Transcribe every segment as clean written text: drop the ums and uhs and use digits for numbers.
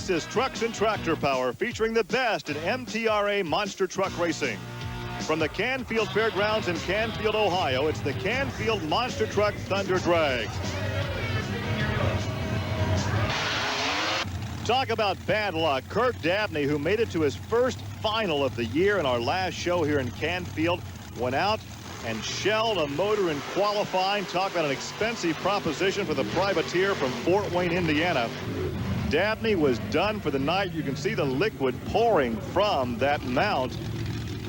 This is Trucks and Tractor Power, featuring the best in MTRA monster truck racing. From the Canfield Fairgrounds in Canfield, Ohio, it's the Canfield Monster Truck Thunder Drags. Talk about bad luck. Kirk Dabney, who made it to his first final of the year in our last show here in Canfield, went out and shelled a motor in qualifying. Talk about an expensive proposition for the privateer from Fort Wayne, Indiana. Dabney was done for the night. You can see the liquid pouring from that mount.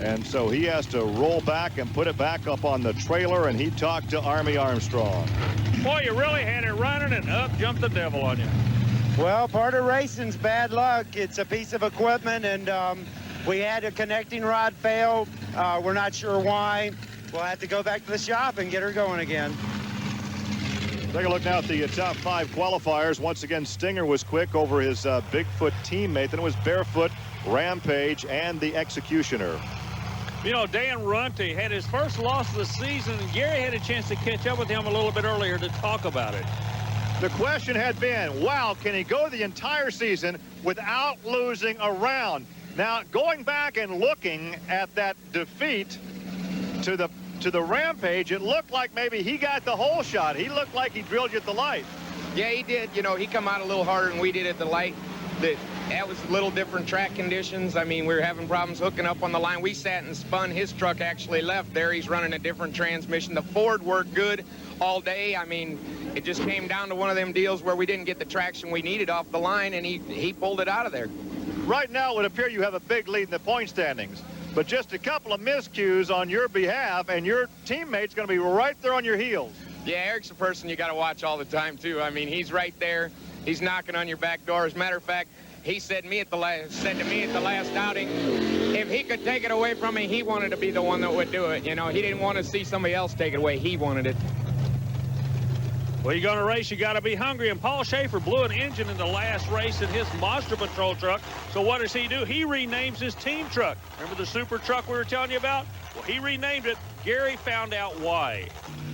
And so he has to roll back and put it back up on the trailer, and he talked to Army Armstrong. Boy, you really had it running, and up jumped the devil on you. Well, part of racing's bad luck. It's a piece of equipment, and we had a connecting rod fail. We're not sure why. We'll have to go back to the shop and get her going again. Take a look now at the top 5 qualifiers. Once again, Stinger was quick over his Bigfoot teammate. Then it was Barefoot, Rampage, and the Executioner. You know, Dan Runte had his first loss of the season, and Gary had a chance to catch up with him a little bit earlier to talk about it. The question had been, wow, can he go the entire season without losing a round? Now, going back and looking at that defeat to the Rampage, it looked like maybe he got the whole shot. He looked like he drilled you at the light. Yeah, he did. You know, he come out a little harder than we did at the light. That was a little different track conditions. I mean, we were having problems hooking up on the line. We sat and spun. His truck actually left there. He's running a different transmission. The Ford worked good all day. I mean, it just came down to one of them deals where we didn't get the traction we needed off the line, and he pulled it out of there. Right now, it would appear you have a big lead in the point standings, but just a couple of miscues on your behalf, and your teammate's going to be right there on your heels. Yeah, Eric's a person you got to watch all the time, too. I mean, he's right there. He's knocking on your back door. As a matter of fact, he said to me at the last outing, if he could take it away from me, he wanted to be the one that would do it. You know, he didn't want to see somebody else take it away. He wanted it. Well, you're going to race, you got to be hungry. And Paul Schaefer blew an engine in the last race in his Monster Patrol truck. So what does he do? He renames his team truck. Remember the super truck we were telling you about? Well, he renamed it. Gary found out why.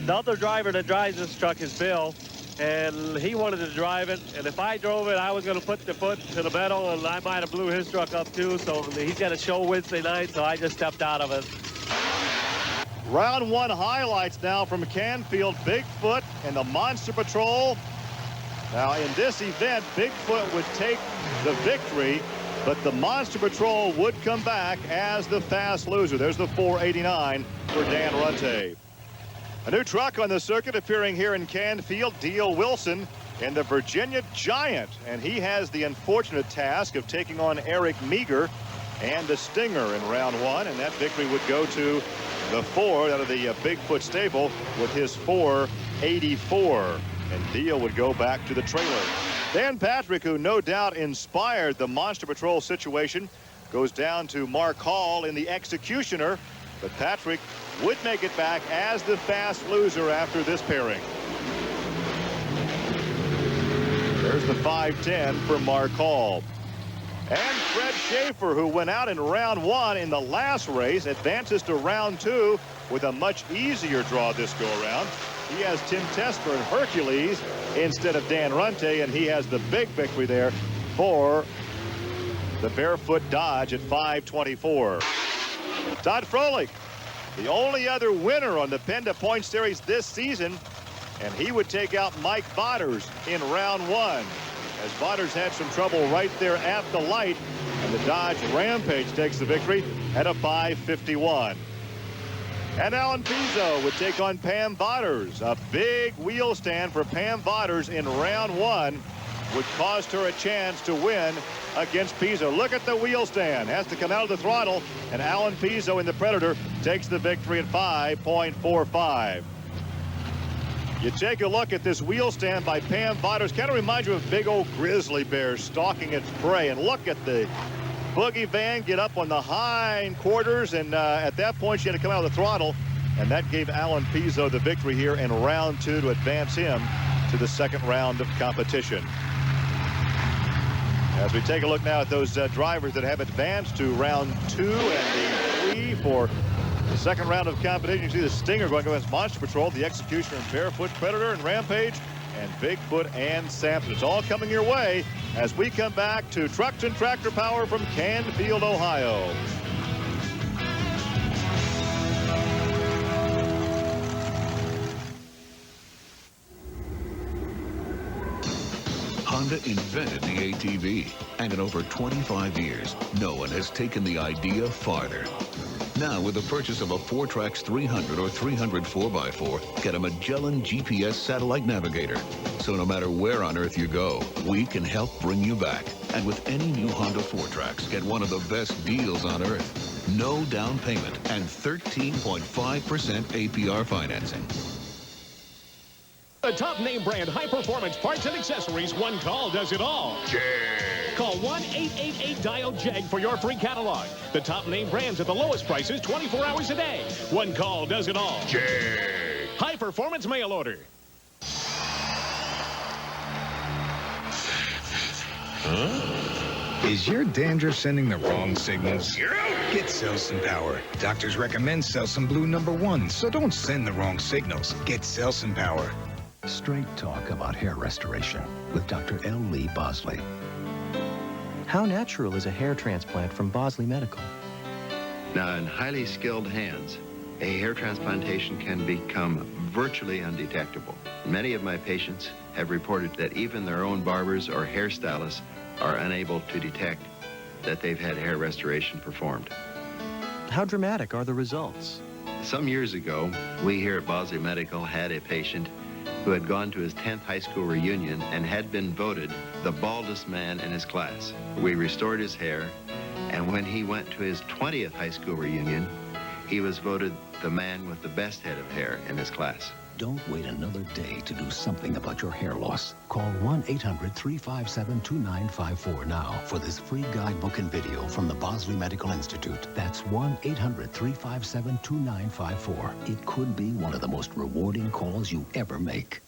The other driver that drives this truck is Bill, and he wanted to drive it. And if I drove it, I was going to put the foot to the metal, and I might have blew his truck up too. So he's got a show Wednesday night, so I just stepped out of it. Round 1 highlights now from Canfield. Bigfoot and the Monster Patrol. Now, in this event, Bigfoot would take the victory, but the Monster Patrol would come back as the fast loser. There's the 489 for Dan Runte. A new truck on the circuit appearing here in Canfield, D.O. Wilson in the Virginia Giant, and he has the unfortunate task of taking on Eric Meager and the Stinger in round 1, and that victory would go to the Ford out of the Bigfoot stable with his 484, and Deal would go back to the trailer. Dan Patrick, who no doubt inspired the Monster Patrol situation, goes down to Mark Hall in the Executioner, but Patrick would make it back as the fast loser after this pairing. There's the 510 for Mark Hall. And Fred Schaefer, who went out in round 1 in the last race, advances to round 2 with a much easier draw this go-around. He has Tim Tester and Hercules instead of Dan Runte, and he has the big victory there for the Barefoot Dodge at 524. Todd Froelich, the only other winner on the Penda Points Series this season, and he would take out Mike Botters in round 1. As Botters had some trouble right there at the light, and the Dodge Rampage takes the victory at a 551. And Alan Pizzo would take on Pam Botters. A big wheel stand for Pam Botters in round 1 would cost her a chance to win against Pizzo. Look at the wheel stand. Has to come out of the throttle, and Alan Pizzo in the Predator takes the victory at 5.45. You take a look at this wheel stand by Pam Botters. Kind of reminds you of a big old grizzly bear stalking its prey. And look at the boogie van get up on the hind quarters. And at that point, she had to come out of the throttle. And that gave Alan Pizzo the victory here in round 2 to advance him to the second round of competition. As we take a look now at those drivers that have advanced to round 2 and the 3 for the second round of competition. You see the Stinger going against Monster Patrol, the Executioner and Barefoot, Predator and Rampage and Bigfoot and Sampson. It's all coming your way as we come back to Trucks and Tractor Power from Canfield, Ohio. Honda invented the ATV, and in over 25 years, no one has taken the idea farther. Now, with the purchase of a Fortrax 300 or 300 4x4, get a Magellan GPS satellite navigator. So no matter where on Earth you go, we can help bring you back. And with any new Honda Fortrax, get one of the best deals on Earth. No down payment and 13.5% APR financing. The top name brand high-performance parts and accessories, one call does it all. Jag. Call 1-888-DIAL-JAG for your free catalog. The top name brands at the lowest prices 24 hours a day. One call does it all. Jag. High-performance mail order. Is your dandruff sending the wrong signals? Get Selsun Power. Doctors recommend Selsun Blue #1, so don't send the wrong signals. Get Selsun Power. Straight talk about hair restoration with Dr. L. Lee Bosley. How natural is a hair transplant from Bosley Medical? Now, in highly skilled hands, a hair transplantation can become virtually undetectable. Many of my patients have reported that even their own barbers or hairstylists are unable to detect that they've had hair restoration performed. How dramatic are the results? Some years ago, we here at Bosley Medical had a patient who had gone to his 10th high school reunion and had been voted the baldest man in his class. We restored his hair, and when he went to his 20th high school reunion, he was voted the man with the best head of hair in his class. Don't wait another day to do something about your hair loss. Call 1-800-357-2954 now for this free guidebook and video from the Bosley Medical Institute. That's 1-800-357-2954. It could be one of the most rewarding calls you ever make.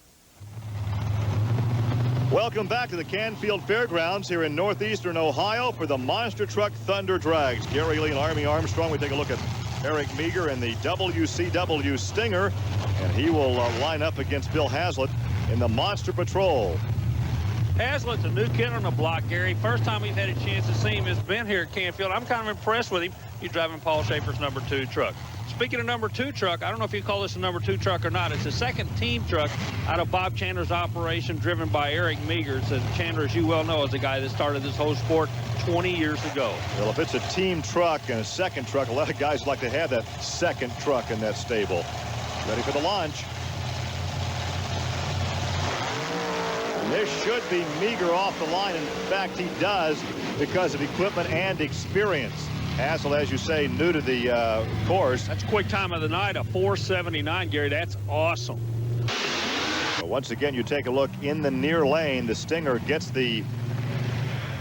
Welcome back to the Canfield Fairgrounds here in northeastern Ohio for the Monster Truck Thunder Drags. Gary Lee and Army Armstrong. We take a look at Eric Meager and the WCW Stinger, and he will line up against Bill Hazlitt in the Monster Patrol. Hazlitt's a new kid on the block, Gary. First time we've had a chance to see him has been here at Canfield. I'm kind of impressed with him. He's driving Paul Schaefer's #2 truck. Speaking of #2 truck, I don't know if you call this a #2 truck or not. It's the second team truck out of Bob Chandler's operation, driven by Eric Meagers. And Chandler, as you well know, is the guy that started this whole sport 20 years ago. Well, if it's a team truck and a second truck, a lot of guys like to have that second truck in that stable. Ready for the launch. And this should be Meager off the line. In fact, he does because of equipment and experience. Hassel, as you say, new to the course. That's quick time of the night, a 4:79, Gary. That's awesome. But once again, you take a look in the near lane. The Stinger gets the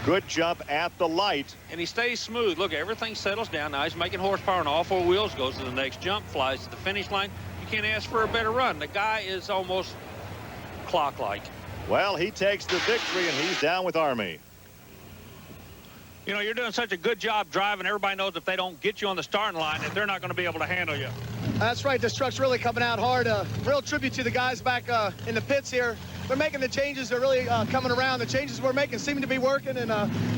good jump at the light. And he stays smooth. Look, everything settles down. Now he's making horsepower on all four wheels, goes to the next jump, flies to the finish line. You can't ask for a better run. The guy is almost clock-like. Well, he takes the victory, and he's down with Army. You know, you're doing such a good job driving. Everybody knows if they don't get you on the starting line, that they're not going to be able to handle you. That's right. This truck's really coming out hard. Real tribute to the guys back in the pits here. They're making the changes. They're really coming around. The changes we're making seem to be working, and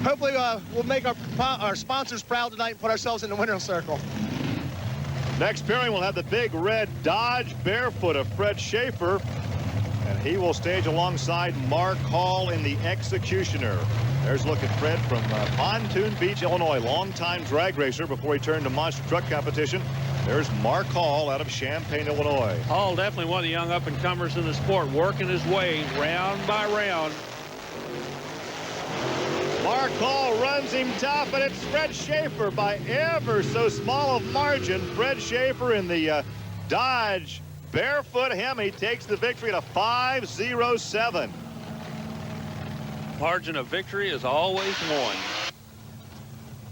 hopefully we'll make our sponsors proud tonight and put ourselves in the winner's circle. Next pairing, we'll have the big red Dodge Barefoot of Fred Schaefer, and he will stage alongside Mark Hall in the Executioner. There's a look at Fred from Pontoon Beach, Illinois, longtime drag racer before he turned to monster truck competition. There's Mark Hall out of Champaign, Illinois. Hall, definitely one of the young up-and-comers in the sport, working his way round by round. Mark Hall runs him tough, and it's Fred Schaefer by ever so small of margin. Fred Schaefer in the Dodge Barefoot Hemi takes the victory at a 5.07. Margin of victory is always one.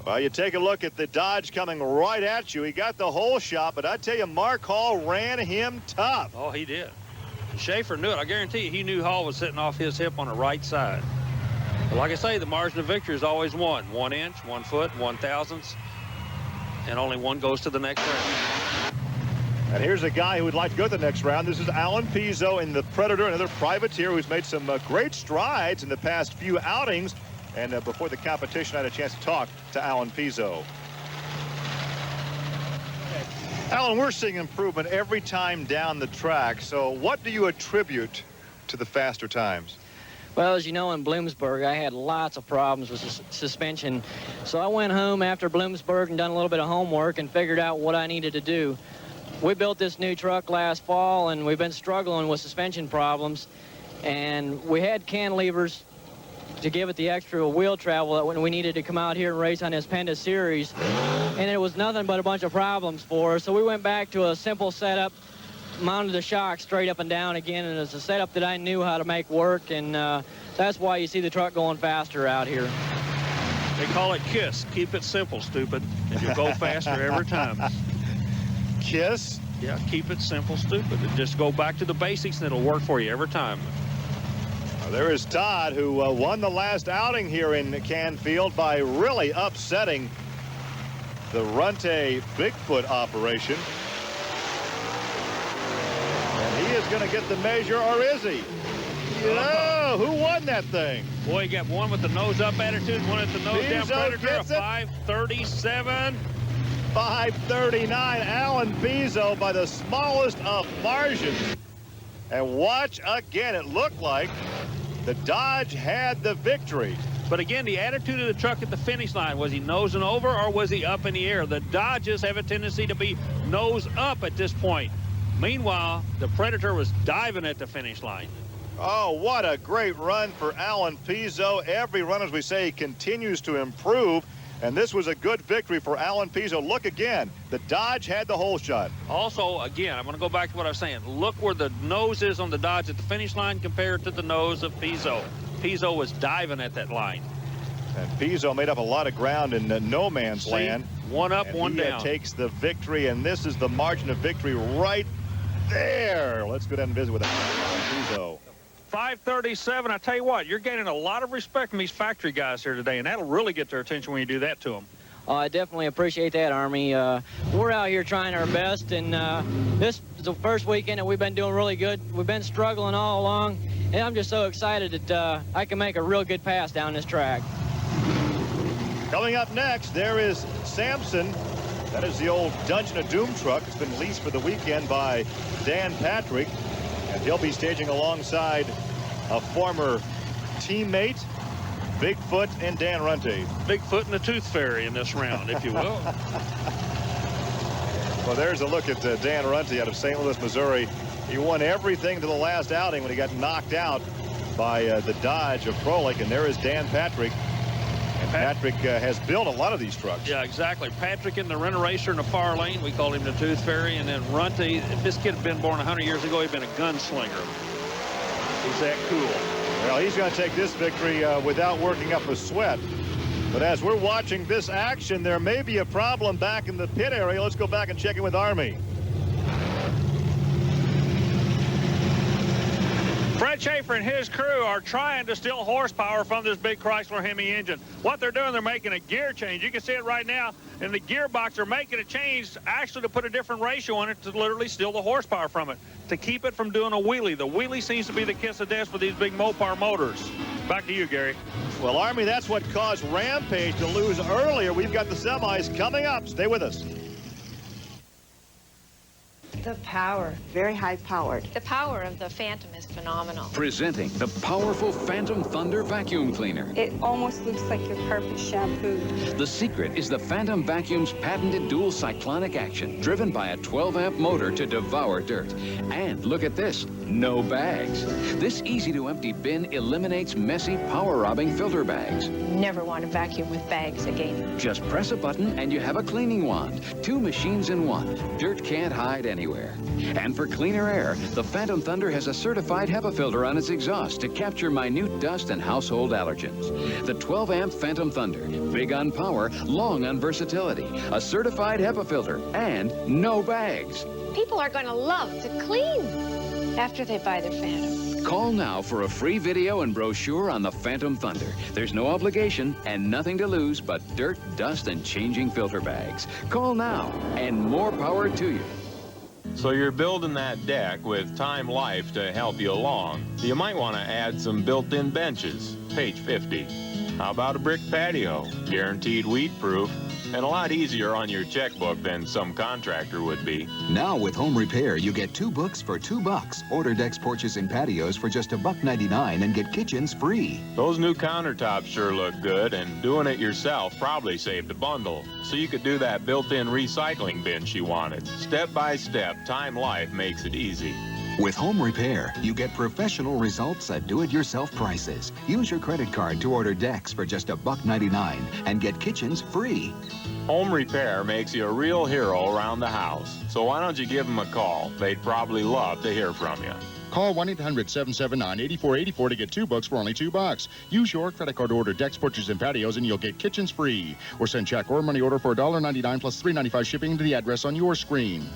Well, you take a look at the Dodge coming right at you. He got the whole shot, but I tell you, Mark Hall ran him tough. Oh, he did. Schaefer knew it. I guarantee you, he knew Hall was sitting off his hip on the right side. But like I say, the margin of victory is always one. 1 inch, 1 foot, 1 thousandths, and only one goes to the next round. And here's a guy who would like to go to the next round. This is Alan Pizzo in the Predator, another privateer who's made some great strides in the past few outings. And before the competition, I had a chance to talk to Alan Pizzo. Alan, we're seeing improvement every time down the track. So what do you attribute to the faster times? Well, as you know, in Bloomsburg, I had lots of problems with suspension. So I went home after Bloomsburg and done a little bit of homework and figured out what I needed to do. We built this new truck last fall, and we've been struggling with suspension problems. And we had cantilevers to give it the extra wheel travel that when we needed to come out here and race on this Penda Series. And it was nothing but a bunch of problems for us. So we went back to a simple setup, mounted the shock straight up and down again, and it's a setup that I knew how to make work, and that's why you see the truck going faster out here. They call it KISS. Keep it simple, stupid, and you'll go faster every time. KISS? Yeah, keep it simple, stupid. And just go back to the basics, and it'll work for you every time. Well, there is Todd, who won the last outing here in Canfield by really upsetting the Runte Bigfoot operation. And he is going to get the measure, or is he? Oh, who won that thing? Boy, you got one with the nose-up attitude, one at the nose-down Predator, gets a it. 5:37. 5:39, Alan Pizzo by the smallest of margins. And watch again, it looked like the Dodge had the victory. But again, the attitude of the truck at the finish line, was he nosing over or was he up in the air? The Dodges have a tendency to be nose up at this point. Meanwhile, the Predator was diving at the finish line. Oh, what a great run for Alan Pizzo. Every run, as we say, continues to improve. And this was a good victory for Alan Pizzo. Look again, the Dodge had the hole shot. Also, again, I'm going to go back to what I was saying. Look where the nose is on the Dodge at the finish line compared to the nose of Pizzo. Pizzo was diving at that line. And Pizzo made up a lot of ground in no man's land. One up, and one he down. Takes the victory, and this is the margin of victory right there. Let's go down and visit with Pizzo. 5:37. I tell you what, you're gaining a lot of respect from these factory guys here today, and that'll really get their attention when you do that to them. I definitely appreciate that, Army. We're out here trying our best, and this is the first weekend that we've been doing really good. We've been struggling all along, and I'm just so excited that I can make a real good pass down this track. Coming up next, there is Samson. That is the old Dungeon of Doom truck. It's been leased for the weekend by Dan Patrick, and he'll be staging alongside a former teammate, Bigfoot and Dan Runte. Bigfoot and the Tooth Fairy in this round, if you will. Well, there's a look at Dan Runte out of St. Louis, Missouri. He won everything to the last outing when he got knocked out by the Dodge of Froelich, and there is Dan Patrick. And Patrick has built a lot of these trucks. Yeah, exactly. Patrick in the Rent-A-Racer in the far lane. We called him the Tooth Fairy. And then Runte, if this kid had been born 100 years ago, he'd been a gunslinger. He's that cool. Well, he's going to take this victory without working up a sweat. But as we're watching this action, there may be a problem back in the pit area. Let's go back and check in with Army. Fred Schaefer and his crew are trying to steal horsepower from this big Chrysler Hemi engine. What they're doing, they're making a gear change. You can see it right now in the gearbox. They're making a change actually to put a different ratio on it to literally steal the horsepower from it, to keep it from doing a wheelie. The wheelie seems to be the kiss of death for these big Mopar motors. Back to you, Gary. Well, Army, that's what caused Rampage to lose earlier. We've got the semis coming up. Stay with us. The power, very high powered. The power of the Phantom is phenomenal. Presenting the powerful Phantom Thunder vacuum cleaner. It almost looks like your carpet shampooed. The secret is the Phantom Vacuum's patented dual cyclonic action, driven by a 12-amp motor to devour dirt. And look at this, no bags. This easy-to-empty bin eliminates messy, power-robbing filter bags. Never want to vacuum with bags again. Just press a button and you have a cleaning wand. 2 machines in one. Dirt can't hide anywhere. And for cleaner air, the Phantom Thunder has a certified HEPA filter on its exhaust to capture minute dust and household allergens. The 12-amp Phantom Thunder, big on power, long on versatility, a certified HEPA filter, and no bags. People are going to love to clean after they buy their Phantom. Call now for a free video and brochure on the Phantom Thunder. There's no obligation and nothing to lose but dirt, dust, and changing filter bags. Call now, and more power to you. So you're building that deck with Time Life to help you along. You might want to add some built-in benches, page 50. How about a brick patio, guaranteed weed-proof, and a lot easier on your checkbook than some contractor would be. Now with Home Repair, you get 2 books for $2. Order decks, porches, and patios for just $1.99 and get kitchens free. Those new countertops sure look good, and doing it yourself probably saved a bundle. So you could do that built-in recycling bin she wanted. Step by step, Time Life makes it easy. With Home Repair, you get professional results at do-it-yourself prices. Use your credit card to order decks for just $1.99 and get kitchens free. Home Repair makes you a real hero around the house. So why don't you give them a call? They'd probably love to hear from you. Call 1-800-779-8484 to get 2 books for only $2. Use your credit card to order decks, porches, and patios, and you'll get kitchens free. Or send check or money order for $1.99 plus $3.95 shipping to the address on your screen.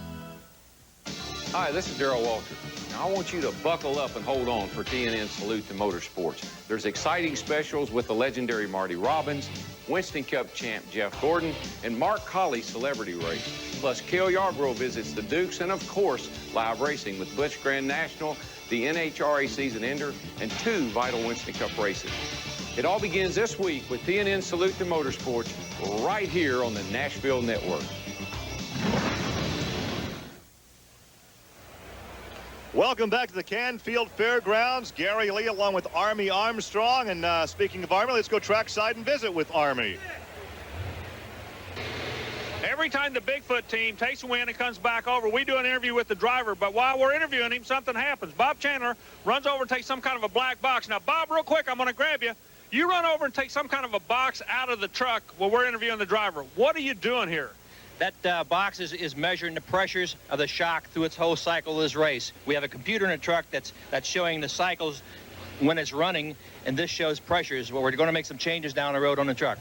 Hi, this is Darrell Walter. Now, I want you to buckle up and hold on for TNN Salute to Motorsports. There's exciting specials with the legendary Marty Robbins, Winston Cup champ Jeff Gordon, and Mark Colley's celebrity race. Plus, Cale Yarborough visits the Dukes, and of course, live racing with Butch Grand National, the NHRA season ender, and 2 vital Winston Cup races. It all begins this week with TNN Salute to Motorsports right here on the Nashville Network. Welcome back to the Canfield Fairgrounds. Gary Lee along with Army Armstrong. And speaking of Army, let's go trackside and visit with Army. Every time the Bigfoot team takes a win and comes back over, we do an interview with the driver. But while we're interviewing him, something happens. Bob Chandler runs over and takes some kind of a black box. Now, Bob, real quick, I'm going to grab you. You run over and take some kind of a box out of the truck while we're interviewing the driver. What are you doing here? That box is measuring the pressures of the shock through its whole cycle of this race. We have a computer in the truck that's showing the cycles when it's running, and this shows pressures. Well, we're going to make some changes down the road on the truck.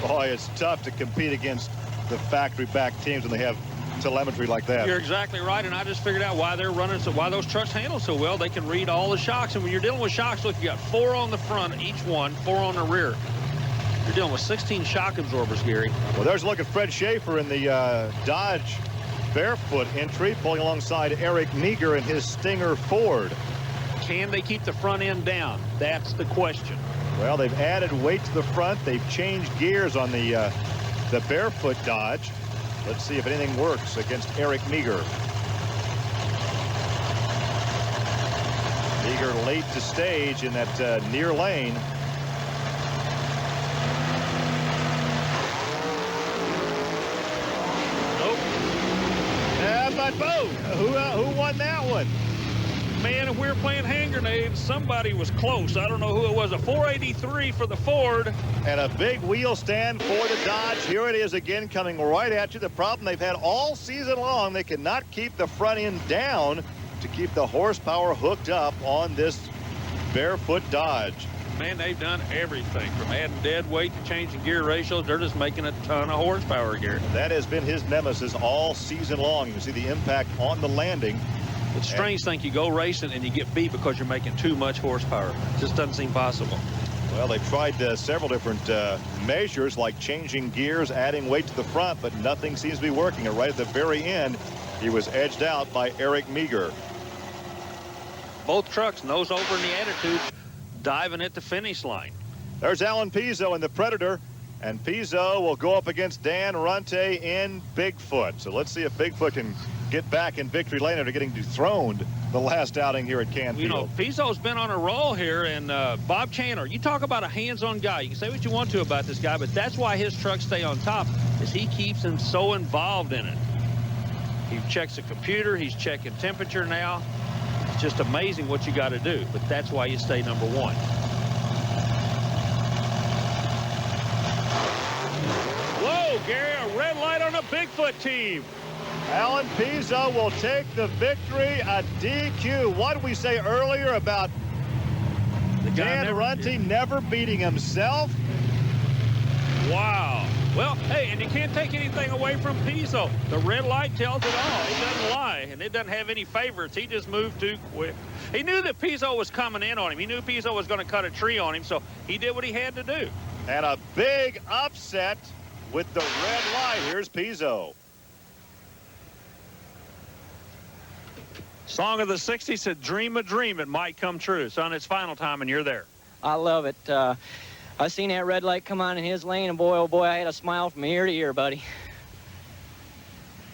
Boy, it's tough to compete against the factory-backed teams when they have telemetry like that. You're exactly right, and I just figured out why they're running, why those trucks handle so well. They can read all the shocks, and when you're dealing with shocks, look, you got 4 on the front, each one, 4 on the rear. You're dealing with 16 shock absorbers, Gary. Well, there's a look at Fred Schaefer in the Dodge Barefoot entry, pulling alongside Eric Meager in his Stinger Ford. Can they keep the front end down? That's the question. Well, they've added weight to the front. They've changed gears on the Barefoot Dodge. Let's see if anything works against Eric Meager. Meager late to stage in that near lane. But boom, who won that one? Man, if we were playing hand grenades, somebody was close. I don't know who it was. A 483 for the Ford. And a big wheel stand for the Dodge. Here it is again, coming right at you. The problem they've had all season long, they cannot keep the front end down to keep the horsepower hooked up on this Barefoot Dodge. Man, they've done everything from adding dead weight to changing gear ratios. They're just making a ton of horsepower gear. That has been his nemesis all season long. You can see the impact on the landing. It's strange to think you go racing and you get beat because you're making too much horsepower. It just doesn't seem possible. Well, they've tried several different measures like changing gears, adding weight to the front, but nothing seems to be working. And right at the very end, he was edged out by Eric Meager. Both trucks nose over in the attitude, diving at the finish line. There's Alan Pizzo in the Predator, and Pizzo will go up against Dan Runte in Bigfoot. So let's see if Bigfoot can get back in victory lane after getting dethroned the last outing here at Canfield. You know, Pizzo's been on a roll here, and Bob Chandler, you talk about a hands-on guy. You can say what you want to about this guy, but that's why his trucks stay on top, is he keeps him so involved in it. He checks the computer, he's checking temperature now. It's just amazing what you got to do, but that's why you stay number 1. Whoa, Gary, a red light on a Bigfoot team. Alan Pizzo will take the victory, a DQ. What did we say earlier about Dan Runte never beating himself? Wow. Well, hey, and you can't take anything away from Pizzo. The red light tells it all. It doesn't lie, and it doesn't have any favorites. He just moved too quick. He knew that Pizzo was coming in on him. He knew Pizzo was going to cut a tree on him, so he did what he had to do. And a big upset with the red light. Here's Pizzo. Song of the 60s said, dream a dream, it might come true. Son, it's final time, and you're there. I love it. I seen that red light come on in his lane, and boy, oh boy, I had a smile from ear to ear, buddy.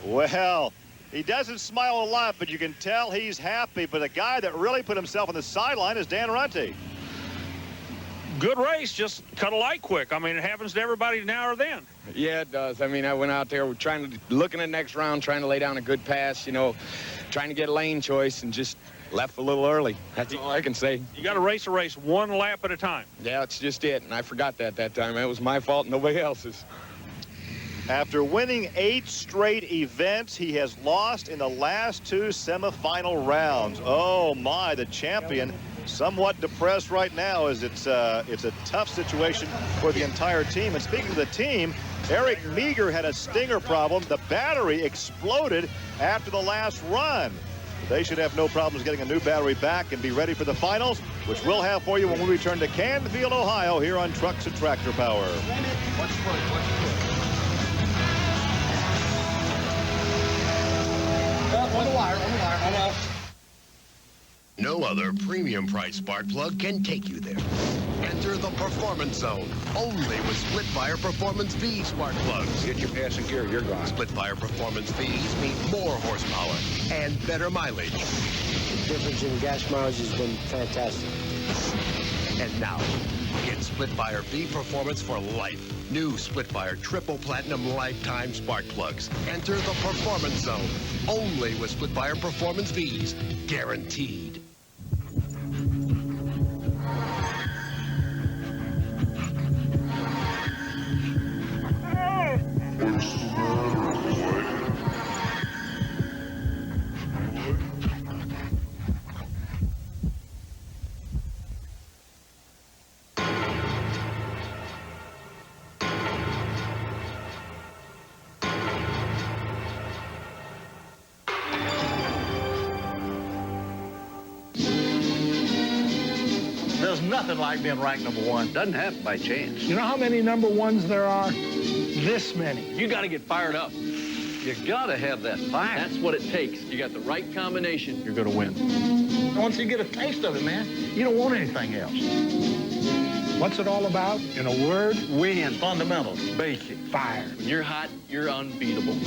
Well, he doesn't smile a lot, but you can tell he's happy. But the guy that really put himself on the sideline is Dan Runte. Good race, just cut a light quick. I mean, it happens to everybody now or then. Yeah, it does. I mean, I went out there looking at next round, trying to lay down a good pass, you know, trying to get lane choice, and just left a little early. That's all I can say. You got to race a race one lap at a time. Yeah, it's just it, and I forgot that time. It was my fault, nobody else's. After winning 8 straight events, he has lost in the last 2 semifinal rounds. Oh my, the champion somewhat depressed right now, as it's a tough situation for the entire team. And speaking of the team, Eric Meager had a stinger problem. The battery exploded after the last run. They should have no problems getting a new battery back and be ready for the finals, which we'll have for you when we return to Canfield, Ohio, here on Trucks and Tractor Power. On the wire. No other premium price spark plug can take you there. Enter the performance zone, only with split-fire Performance V spark plugs. Get your passing gear, you're gone. Split-fire Performance Vs mean more horsepower and better mileage. The difference in gas mileage has been fantastic. And now, get Split-Fire V Performance for life. New Split-Fire Triple Platinum Lifetime Spark Plugs. Enter the Performance Zone, only with Split-Fire Performance Vs. Guaranteed. There's nothing like being ranked #1. Doesn't happen by chance. You know how many #1s there are? This many. You got to get fired up. You gotta have that fire. That's what it takes. You got the right combination, you're going to win. Once you get a taste of it, man, you don't want anything else. What's it all about? In a word, win. Fundamentals, basic, fire. When you're hot, you're unbeatable.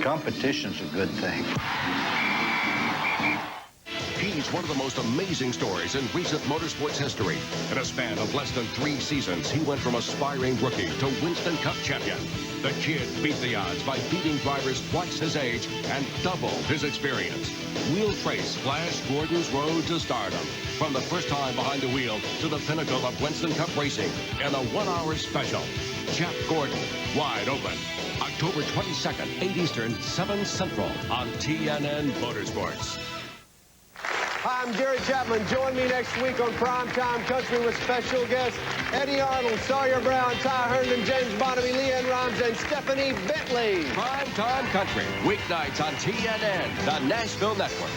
Competition's a good thing. He's one of the most amazing stories in recent motorsports history. In a span of less than 3 seasons, he went from aspiring rookie to Winston Cup champion. The kid beat the odds by beating drivers twice his age and double his experience. We'll trace Flash Gordon's road to stardom, from the first time behind the wheel to the pinnacle of Winston Cup racing in a 1-hour special. Jeff Gordon, Wide Open. October 22nd, 8 Eastern, 7 Central on TNN Motorsports. Hi, I'm Gary Chapman. Join me next week on Primetime Country with special guests Eddie Arnold, Sawyer Brown, Ty Herndon, James Bonamy, Leanne Rhymes, and Stephanie Bentley. Primetime Country, weeknights on TNN, the Nashville Network.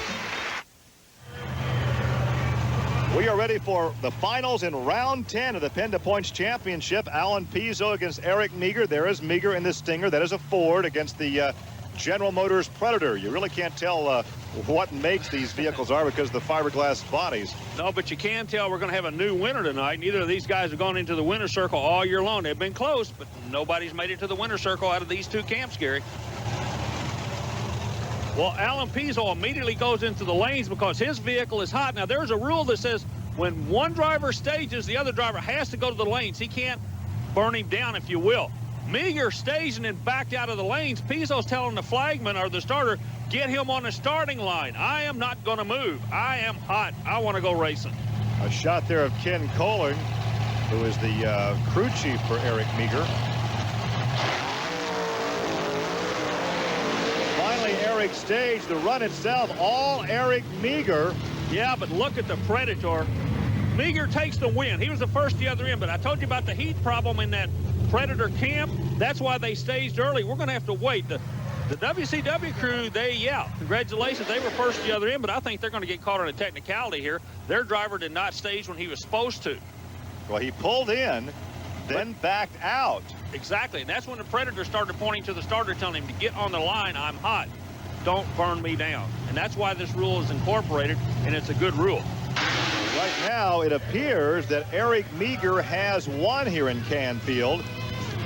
We are ready for the finals in round 10 of the Penda Points Championship. Alan Pizzo against Eric Meager. There is Meager in the Stinger. That is a Ford against the General Motors Predator. You really can't tell what makes these vehicles are because of the fiberglass bodies. No, but you can tell we're going to have a new winner tonight. Neither of these guys have gone into the winner's circle all year long. They've been close, but nobody's made it to the winner's circle out of these two camps, Gary. Well, Alan Pizzo immediately goes into the lanes because his vehicle is hot. Now, there's a rule that says when one driver stages, the other driver has to go to the lanes. He can't burn him down, if you will. Meager staged and then backed out of the lanes. Pizzo's telling the flagman or the starter, get him on the starting line. I am not going to move. I am hot. I want to go racing. A shot there of Ken Kohler, who is the crew chief for Eric Meager. Finally, Eric staged the run itself, all Eric Meager. Yeah, but look at the Predator. Meager takes the win. He was the first the other end, but I told you about the heat problem in that Predator camp. That's why they staged early. We're going to have to wait. The WCW crew, congratulations. They were first the other end, but I think they're going to get caught on a technicality here. Their driver did not stage when he was supposed to. Well, he pulled in, then backed out. Exactly, and that's when the Predator started pointing to the starter, telling him to get on the line. I'm hot. don't burn me down. And that's why this rule is incorporated, and it's a good rule. Right now, it appears that Eric Meager has won here in Canfield,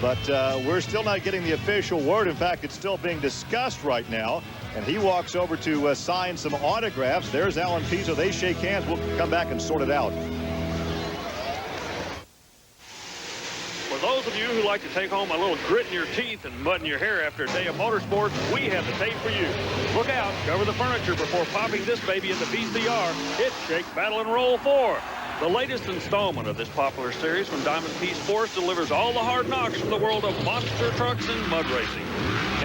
but we're still not getting the official word. In fact, it's still being discussed right now, and he walks over to sign some autographs. There's Alan Pizzo. They shake hands. We'll come back and sort it out. For those of you who like to take home a little grit in your teeth and mud in your hair after a day of motorsports, we have the tape for you. Look out, cover the furniture before popping this baby in the VCR. It's Shake, Battle, and Roll 4. The latest installment of this popular series from Diamond P Sports delivers all the hard knocks from the world of monster trucks and mud racing.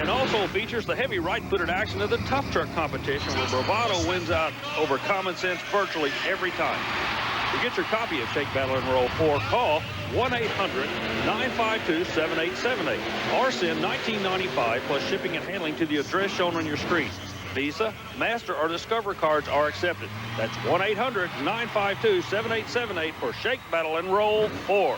And also features the heavy right-footed action of the tough truck competition where bravado wins out over common sense virtually every time. To get your copy of Shake, Battle, and Roll 4, call 1-800-952-7878 or send $19.95 plus shipping and handling to the address shown on your screen. Visa, Master, or Discover cards are accepted. That's 1-800-952-7878 for Shake, Battle, and Roll 4.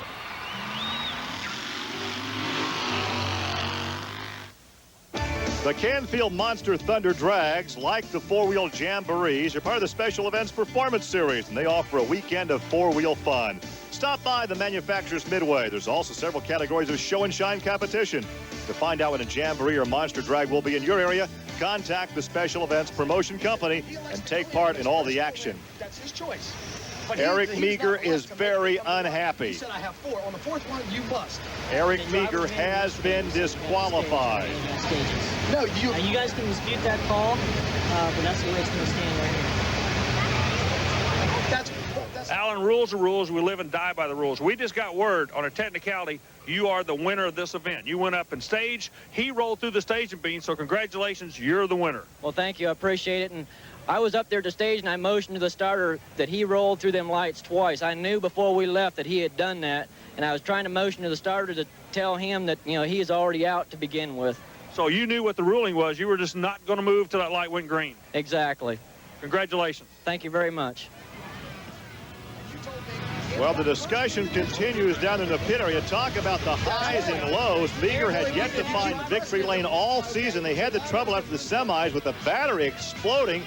The Canfield Monster Thunder Drags, like the four-wheel Jamborees, are part of the Special Events Performance Series, and they offer a weekend of four-wheel fun. Stop by the manufacturer's Midway. There's also several categories of show and shine competition. To find out when a Jamboree or Monster Drag will be in your area, contact the Special Events Promotion Company and take part in all the action. That's his choice. Eric Meager is very unhappy. He said, I have 4. On the 4th one, you must. Eric Meager has been disqualified. No, you guys can dispute that call, but that's the way it's going to stand right here. That's Alan, rules are rules. We live and die by the rules. We just got word on a technicality. You are the winner of this event. You went up and stage. He rolled through the staging beam, so congratulations. You're the winner. Well, thank you. I appreciate it. And I was up there to stage, and I motioned to the starter that he rolled through them lights twice. I knew before we left that he had done that, and I was trying to motion to the starter to tell him that, you know, he is already out to begin with. So you knew what the ruling was. You were just not going to move till that light went green. Exactly. Congratulations. Thank you very much. Well, the discussion continues down in the pit area. Talk about the highs and lows. Meager had yet to find victory lane all season. They had the trouble after the semis with the battery exploding.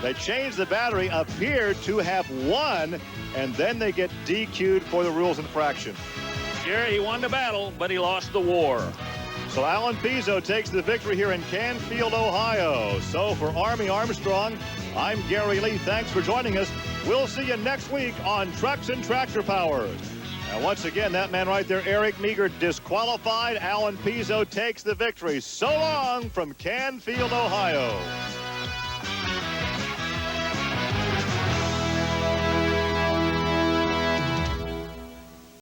They changed the battery, appeared to have won, and then they get DQ'd for the rules infraction. Gary, he won the battle, but he lost the war. So Alan Pizzo takes the victory here in Canfield, Ohio. So for Army Armstrong, I'm Gary Lee. Thanks for joining us. We'll see you next week on Trucks and Tractor Powers. And once again, that man right there, Eric Meager, disqualified. Alan Pizzo takes the victory. So long from Canfield, Ohio.